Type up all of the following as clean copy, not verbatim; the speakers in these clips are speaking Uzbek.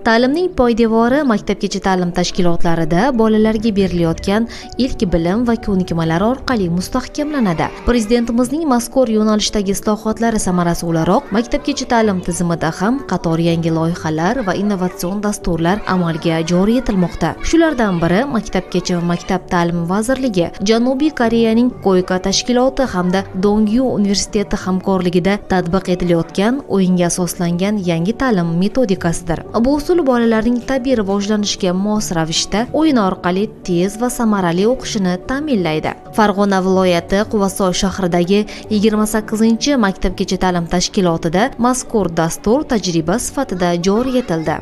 Ta'limning poydevori maktabgacha ta'lim tashkilotlarida bolalarga berilayotgan ilk bilim va ko'nikmalar orqali mustahkamlanadi. Prezidentimizning mazkur yo'nalishdagi islohotlari samarasi o'laroq maktabgacha ta'lim tizimida ham qator yangi loyihalar va innovatsion dasturlar amalga joriy etilmoqda. Shulardan biri Maktabgacha va maktab ta'limi vazirligi, Janubiy Koreyaning Koyka tashkiloti hamda Dongyu universiteti hamkorligida tatbiq etilayotgan o'yinga asoslangan yangi ta'lim metodikasidir. Bu usul bolalarning tabiiy rivojlanishiga mos ravishda o'yin orqali tez va samarali o'qishini ta'minlaydi. Farg'ona viloyati Quvasoy shahridagi 28-maktabgacha ta'lim tashkilotida mazkur dastur tajriba sifatida joriy etildi.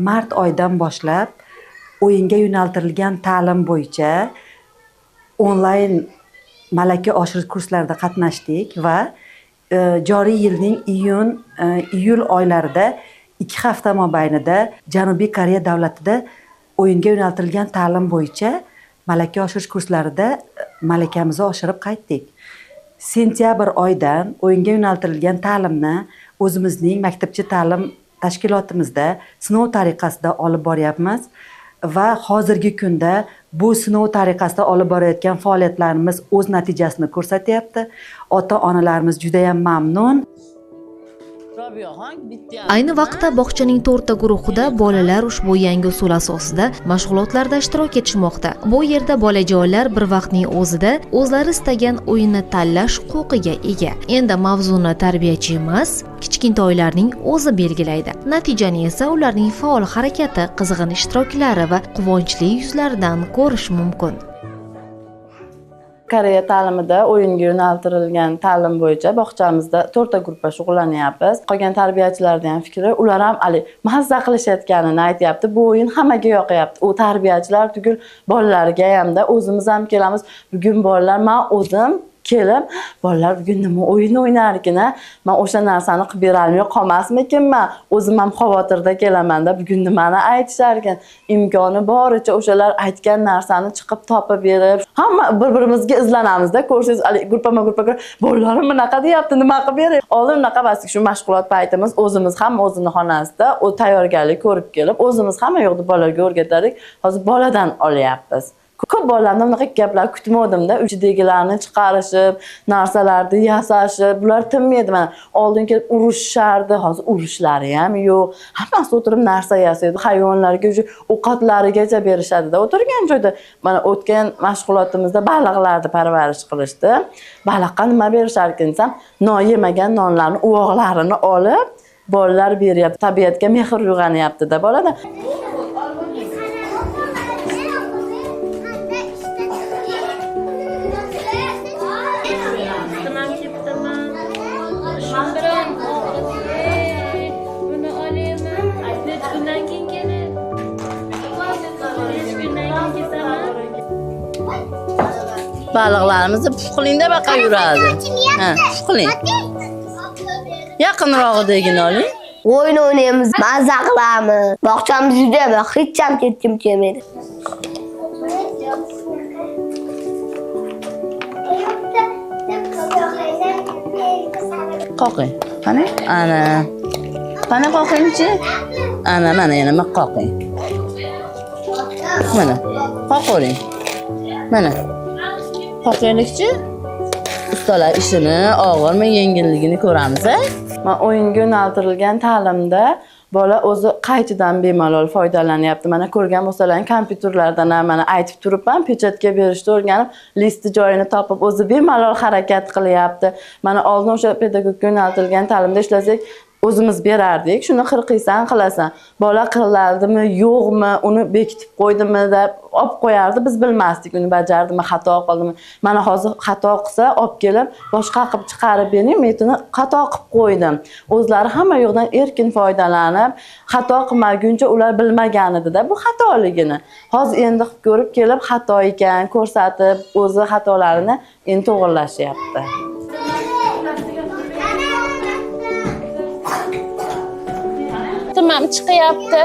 Mart oyidan boshlab o'yinga yo'naltirilgan ta'lim bo'yicha onlayn malaka oshirish kurslarida qatnashdik va joriy yilning iyul oylarida 2 hafta mobaynida Janubiy Koreya davlatida o'yinga yo'naltirilgan ta'lim bo'yicha malaka oshirish kurslarida malakamizni oshirib qaytdik. Sentyabr oyidan o'yinga yo'naltirilgan ta'limni o'zimizning maktabgacha ta'lim tashkilotimizda sinov tariqasida olib boryapmiz va hozirgi kunda bu sinov tariqasida olib borayotgan faoliyatlarimiz o'z natijasini ko'rsatyapti. Ota-onalarimiz juda ham mamnun. Ayni vaqtda bog'chaning 4 ta guruhida bolalar ushbu yangi usul asosida mashg'ulotlarda ishtirok etishmoqda. Bu yerda bolajonlar bir vaqtning o'zida o'zlari istagan o'yinni tanlash huquqiga ega. Endi mavzuni tarbiyachi emas, kichkintoylarning o'zi belgilaydi. Natijani esa ularning faol harakati, qizg'in ishtiroklari va quvonchli yuzlaridan ko'rish mumkin. Koreya ta'limida o'yinga yo'naltirilgan ta'lim bo'yicha bog'chamizda 4 ta guruhda shug'ullanyapmiz. Qolgan tarbiyachilarning ham fikri, ular ham mazza qilishayotganini aytyapti. Bu o'yin hammaga yoqyapti. U tarbiyachilar tugul bolalarga hamda o'zimiz ham kelamiz. Bugun bolalar, men o'zim kelib, bolalar bugun nima o'yin o'ynarkina, men o'sha narsani qilib bera olmay qolmasmikinman. O'zim ham xavotirda kelamanda, bugun nimani aytisharkan. Imkoni boricha o'shalar aytgan narsani chiqib topib berib, hamma bir-birimizga izlanamizda. Ko'rsangiz, gruppama bolalarim bunaqa deyapti, nima qilib beray? Oldin unaqa basik shu mashg'ulot paytimiz o'zimiz ham o'zining xonasida o tayyorgarlik ko'rib kelib, o'zimiz hamma yo'qda bolalarga o'rgatardik. Hozir boladan olyapmiz. Ko'p bolalardan bunaqa gaplar kutmadim-da, uchidagilarni chiqarishib, narsalarni yasashib, bular tinmaydi. Mana oldin kelib urushardi, hozir urushlari ham yo'q. Hammasi o'tirib narsa yasaydi. Hayvonlarga ovqatlarigacha berishadi-da. O'tirgan joyda mana o'tgan mashg'ulotimizda baliqlarni parvarish qilishdi. Baliqqa nima berishar ekan desam, yemagan nonlarni, uvoqlarini olib bolalar beryapti. Tabiatga mehr uyg'onyapti-da bolada. Baliqlarimizni puqlingda baqa yuradi. Ha, puqling. Yaqinrog'idagini oling. O'yin o'ynaymiz, mazza qilamiz. Bog'chamiz juda ham hech ham ketkim kelmaydi. Qoqing. Qani? Ana. Qani qoqingchi? Ana, mana yana qoqing. Mana. Qoqing. Mana. Qoqinglikchi? Ustalar ishini og'irmi, yengilligini ko'ramiz, a? Men o'yinga yo'naltirilgan ta'limda bola o'zi qaychidan bemalol foydalanyapti. Mana ko'rgan bo'lsalaring, kompyuterlardan ham mana aytib turibman, pechatga berishni o'rganib, listi joyini topib o'zi bemalol harakat qilyapti. Mana oldin o'sha pedagogga yo'naltirilgan ta'limda ishlasak, o'zimiz berardik. Shuni qilqiysan, qilasan. Bola qiladimi, yo'qmi, uni bekitib qo'ydimi deb olib qo'yardi. Biz bilmasdik, uni bajardimi, xato qildimi. Mana hozir xato qilsa, olib kelib, boshqa qilib chiqarib bering, metini xato qilib qo'ydim. O'zlari hamma yo'qdan erkin foydalanib, xato qilmaguncha ular bilmagan edi-da bu xatoligini. Hozir endi qilib ko'rib kelib, xato ekan ko'rsatib, o'zi xatolarini endi to'g'rilashyapti. Tamam chiqyapti.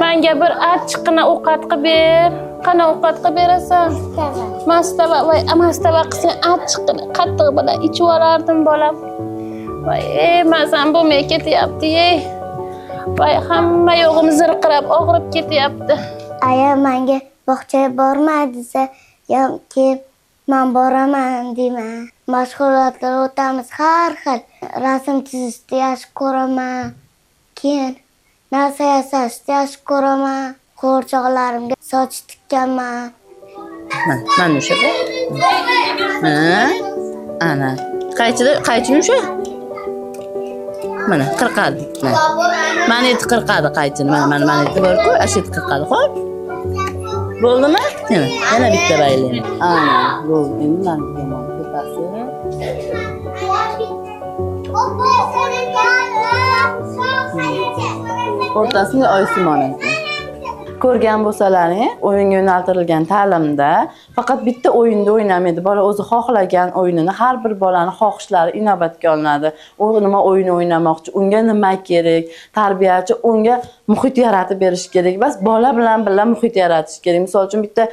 Menga bir achchiqqina ovqat qilib ber. Qana ovqat qilib berasan? Mastava, voy, mastava qilsang achchiqqina qattiq bilan ichib olardim bolam. Voy, mazam bo'lmay ketyapti, ey. Voy, hamma yo'g'im zirqirab, og'rib ketyapti. Aya menga bog'chaga borma desa, yoki men boraman deyman. Mashg'ulotlar o'tamiz har xil. Rasm chizishni yaxshi ko'raman. Keyin narsa yasashni yaxshi ko'raman. Qo'rchoqlarimga soch tikkanman. Mana o'sha. Ana. Qaychi o'sha? Mana qirqadi. Mana eti qirqadi qaychini. Mana eti bor-ku, ashit qirqadi, xo'p? Bo'ldimi? Yana bitta baylayman. Ana, bo'ldi. Endi mana bu tepasi. O'rtasida oysimon ekan. Ko'rgan bo'lsalaring, o'yinga yo'naltirilgan ta'limda faqat bitta o'yinda o'ynamaydi. Bola o'zi xohlagan o'yinini har bir bolaning xohishlari inobatga olinadi. U nima o'yin o'ynamoqchi, unga nima kerak, tarbiyachi unga muhit yaratib berish kerak. Bas bola bilan birga muhit yaratish kerak. Misol uchun bitta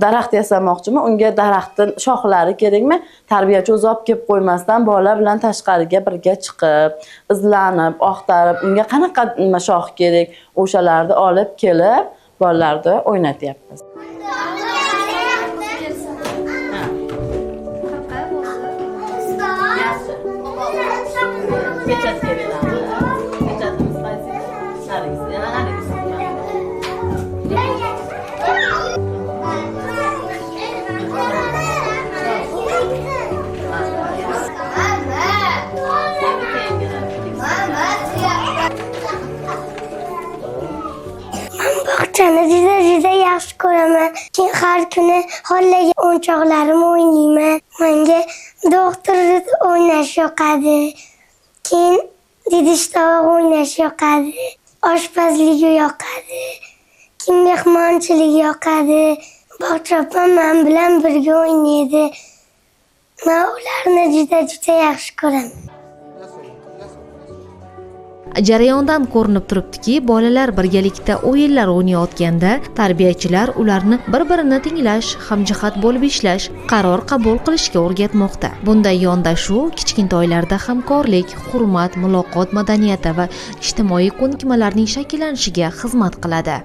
daraxt yasamoqchimi, unga daraxtning shoxlari kerakmi? Tarbiyachi o'zi olib kelib qo'ymasdan bola bilan tashqariga birga chiqib, izlanib, oqtarib, unga qanaqa nima shox kerak, o'shalarni olib kelib bolalarni o'ynatyapmiz. Bog'chani juda yaxshi ko'raman. Keyin har kuni xohlagan o'yinchoqlarim o'ynayman. Menga doktor o'ynash yoqadi. Keyin idish-tovoq o'ynash yoqadi. Oshpazlik yoqadi. Keyin mehmonchilik yoqadi. Bog'chapam men bilan birga o'ynaydi. Men ularni juda yaxshi ko'raman. Jarayondan ko'rinib turibdiki, bolalar birgalikda o'yinlar o'ynayotganda tarbiyachilar ularni bir-birini tinglash, hamjihat bo'lib ishlash, qaror qabul qilishga o'rgatmoqda. Bunday yondashuv kichkintoylarda hamkorlik, hurmat, muloqot madaniyati va ijtimoiy ko'nikmalarning shakllanishiga xizmat qiladi.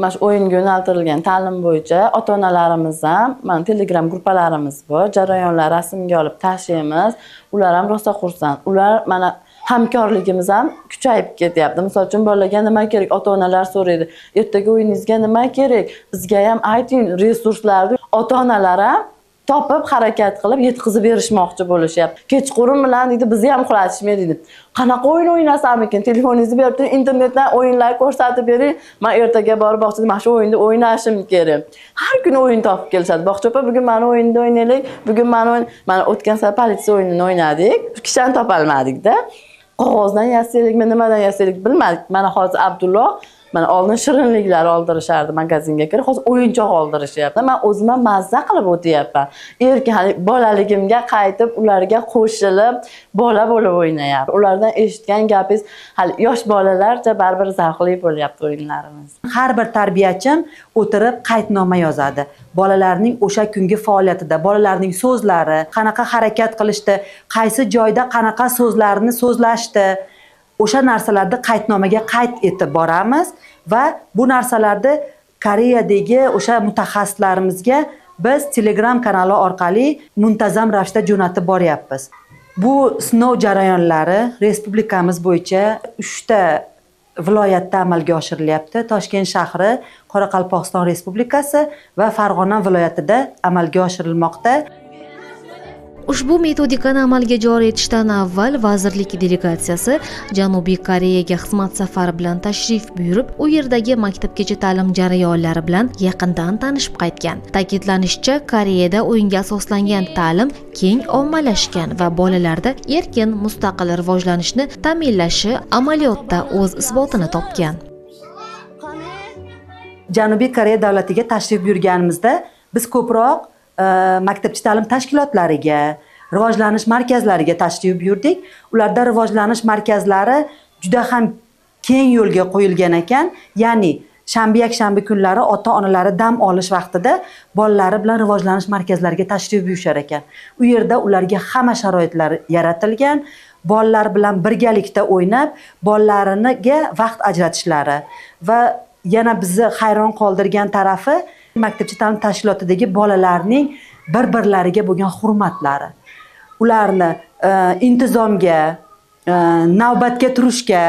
Mana o'yinga yo'naltirilgan ta'lim bo'yicha ota-onalarimiz ham, mana Telegram gruppalarimiz bor, jarayonlar rasmga olib tashlaymiz. Ular ham rosa xursand. Ular mana hamkorligimiz ham kuchayib ketyapti. Misol uchun bolalarga nima kerak, ota-onalar so'raydi. Ertaga o'yiningizga nima kerak? Bizga ham ayting, resurslarni ota-onalar ham topib harakat qilib yetkazib berishmoqchi bo'lishyapti. Kechqurun bilan deydi, bizni ham uxlatishmaydi deydi. Qanaqa o'yin o'ynasam ekan? Telefoningizni berib turing, internetdan o'yinlar ko'rsatib bering. Men ertaga borib bog'chada mana shu o'yinda o'ynashim kerak. Har kuni o'yin topib kelishadi. Bog'chopa bugun mana o'yinda o'ynaylik. Bugun mana o'tgan safar politsiya o'yinini o'ynadik. Kishani topolmadik-da. Qog'ozdan yasaylikmi, nimadan yasaylik bilmadik. Mana hozir Abdulloh mana oldin shirinliklar oldirishardi magazinga kirib, hozir o'yinchoq oldirishyapti. Men o'zim ham mazza qilib o'tyapman. Erkin bolaligimga qaytib, ularga qo'shilib, bola bo'lib o'ynayapman. Ulardan eshitgan gapingiz hali yosh bolalarcha baribir zavqli bo'lyapti o'yinlarimiz. Har bir tarbiyachim o'tirib qaydnoma yozadi. Bolalarning o'sha kungi faoliyatida, bolalarning so'zlari, qanaqa harakat qilishdi, qaysi joyda qanaqa so'zlarni so'zlashdi, o'sha narsalarni qaydnomaga qayd etib boramiz va bu narsalarni Koreyadagi o'sha mutaxassislarimizga biz Telegram kanali orqali muntazam ravishda jo'natib boryapmiz. Bu sinov jarayonlari respublikamiz bo'yicha 3 ta viloyatda amalga oshirilyapti. Toshkent shahri, Qoraqalpog'iston Respublikasi va Farg'ona viloyatida amalga oshirilmoqda. Ushbu metodikani amalga joriy etishdan avval vazirlik delegatsiyasi Janubiy Koreyaga xizmat safari bilan tashrif buyurib, u yerdagi maktabgacha ta'lim jarayonlari bilan yaqindan tanishib qaytgan. Ta'kidlanishicha, Koreyada o'yinga asoslangan ta'lim keng ommalashgan va bolalarda erkin, mustaqil rivojlanishni ta'minlashi amaliyotda o'z isbotini topgan. Janubiy Koreya davlatiga tashrif buyurganimizda biz ko'proq maktabgacha ta'lim tashkilotlariga, rivojlanish markazlariga tashrif buyurdik. Ularda rivojlanish markazlari juda ham keng yo'lga qo'yilgan ekan. Ya'ni shanba-yakshanba kunlari ota-onalari dam olish vaqtida bolalari bilan rivojlanish markazlariga tashrif buyurishar ekan. U yerda ularga hamma sharoitlar yaratilgan. bolalar bilan birgalikda o'ynab, bolalariga vaqt ajratishlari va yana bizni hayron qoldirgan tarafi maktabgacha ta'lim tashkilotidagi bolalarning bir-birlariga bo'lgan hurmatlari. Ularni intizomga, navbatga turishga,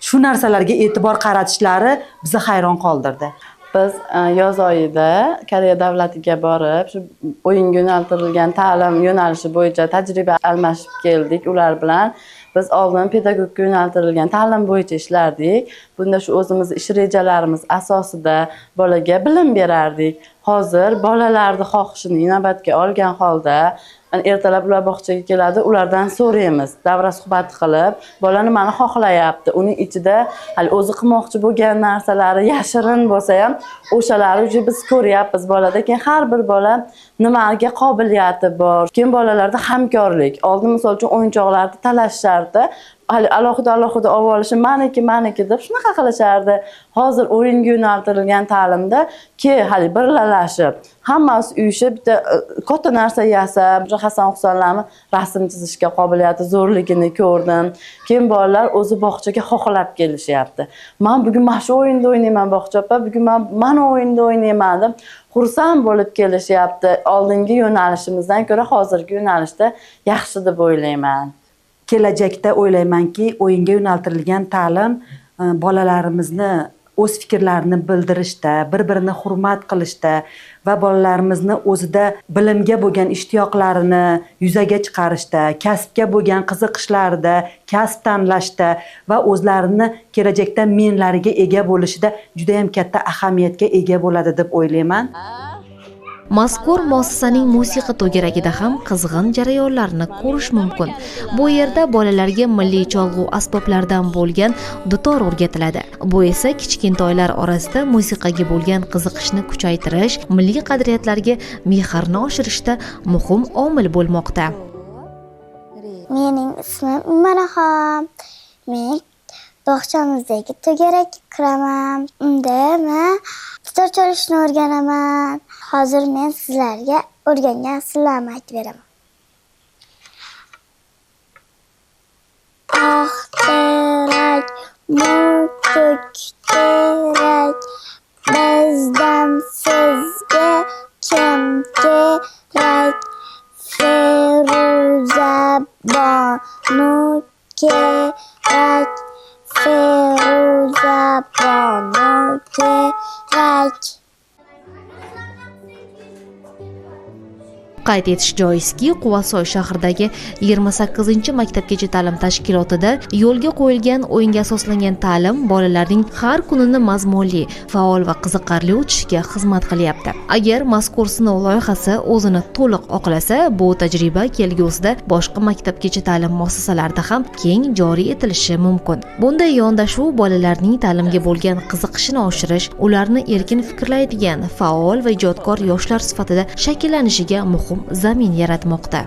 shu narsalarga e'tibor qaratishlari bizni hayron qoldirdi. Biz yoz oyida Koreya davlatiga borib, shu o'yinga yo'naltirilgan ta'lim yo'nalishi bo'yicha tajriba almashib keldik ular bilan. Biz oldin pedagogga yo'naltirilgan ta'lim bo'yicha ishlardik. Bunda shu o'zimiz ish rejalarimiz asosida bolaga bilim berardik. Hozir bolalarning xohishini inobatga olgan holda ertalab ular bog'chaga keladi, ulardan so'raymiz, davra suhbat qilib, bola nimani xohlayapti, uning ichida hali o'zi qilmoqchi bo'lgan narsalari yashirin bo'lsa ham, o'shalarni biz ko'ryapmiz bolada. Keyin har bir bola nimaga qobiliyati bor. Keyin bolalarda hamkorlik. Oldin misol uchun o'yinchoqlarni talashishardi. Hali alohida olib olishi maniki deb shunaqa qilishardi. Hozir o'yinga yo'naltirilgan ta'limda hali birlashib, hammasi uyushib bitta katta narsa yasab, Hasan Husanlarning rasm chizishga qobiliyati zo'rligini ko'rdim. Keyin bolalar o'zi bog'chaga xohlab kelishyapti. Men bugun mana shu o'yinda o'ynayman bog'cha opa, bugun men mana o'yinda o'ynayman deb xursand bo'lib kelishyapti. Oldingi yo'nalishimizdan ko'ra hozirgi yo'nalishda yaxshi deb o'ylayman. Kelajakda o'ylaymanki, o'yinga yo'naltirilgan ta'lim bolalarimizni o'z fikrlarini bildirishda, bir-birini hurmat qilishda va bolalarimizni o'zida bilimga bo'lgan ishtiyoqlarini yuzaga chiqarishda, kasbga bo'lgan qiziqishlarida, kasb tanlashda va o'zlarini kelajakda menlariga ega bo'lishida juda ham katta ahamiyatga ega bo'ladi deb o'ylayman. Mazkur muassasaning musiqa to'garagida ham qizg'in jarayonlarni ko'rish mumkin. Bu yerda bolalarga milliy cholg'u asboblaridan bo'lgan dutor o'rgatiladi. Bu esa kichkintoylar orasida musiqaga bo'lgan qiziqishni kuchaytirish, milliy qadriyatlarga mehrni oshirishda muhim omil bo'lmoqda. Mening ismim Umaraxon. Men bog'chamizdagi to'garakka kiraman. Unda men dutor chalishni o'rganaman. Hozir men sizlarga o'rgangan asarlarni aytib beraman. Ah kerak, mutuk kerak, bizdan sizga kim kerak? Feruza bonu kerak, Feruza bonu kerak. Qayd etish joizki, Quvasoy shahridagi 28-maktabgacha ta'lim tashkilotida yo'lga qo'yilgan o'yinga asoslangan ta'lim bolalarning har kunini mazmunli, faol va qiziqarli o'tishiga xizmat qilyapti. Agar mazkur sinov loyihasi o'zini to'liq oqlasa, bu tajriba kelgusida boshqa maktabgacha ta'lim muassasalarida ham keng joriy etilishi mumkin. Bunday yondashuv bolalarning ta'limga bo'lgan qiziqishini oshirish, ularni erkin fikrlaydigan, faol va ijodkor yoshlar sifatida shakllanishiga muhim zamin yaratmoqda.